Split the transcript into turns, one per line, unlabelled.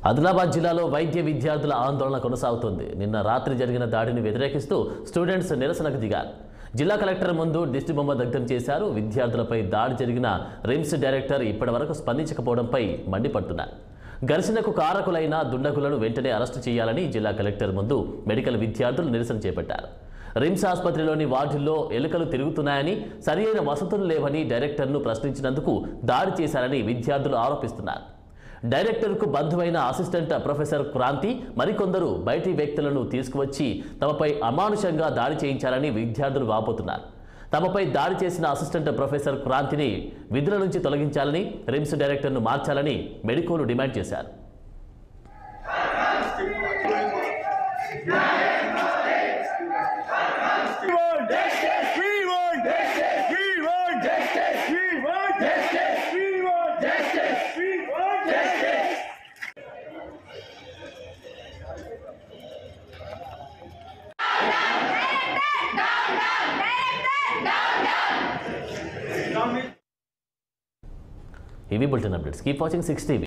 ఆదిలాబాద్ జిల్లాలో వైద్య విద్యార్థుల ఆందోళన కొనసాగుతోంది. నిన్న రాత్రి జరిగిన దాడిని వ్యతిరేకిస్తూ స్టూడెంట్స్ నిరసనకు దిగారు. జిల్లా కలెక్టర్ ముందు దిష్టి బొమ్మ దగ్ధం చేశారు. విద్యార్థులపై దాడి జరిగిన రిమ్స్ డైరెక్టర్ ఇప్పటివరకు స్పందించకపోవడంపై మండిపడుతున్నారు. ఘర్షణకు కారకులైన దుండగులను వెంటనే అరెస్టు చేయాలని జిల్లా కలెక్టర్ ముందు మెడికల్ విద్యార్థులు నిరసన చేపట్టారు. రిమ్స్ ఆసుపత్రిలోని వార్డుల్లో ఎలుకలు తిరుగుతున్నాయని, సరియైన వసతులు లేవని డైరెక్టర్ను ప్రశ్నించినందుకు దాడి చేశారని విద్యార్థులు ఆరోపిస్తున్నారు. డైరెక్టర్కు బంధువైన అసిస్టెంట్ ప్రొఫెసర్ క్రాంతి మరికొందరు బయటి వ్యక్తులను తీసుకువచ్చి తమపై అమానుషంగా దాడి చేయించారని విద్యార్థులు వాపోతున్నారు. తమపై దాడి చేసిన అసిస్టెంట్ ప్రొఫెసర్ క్రాంతిని విధుల నుంచి తొలగించాలని, రిమ్స్ డైరెక్టర్ను మార్చాలని మెడికోలు డిమాండ్ చేశారు. ఇవి bulletin updates. Keep watching 6 TV.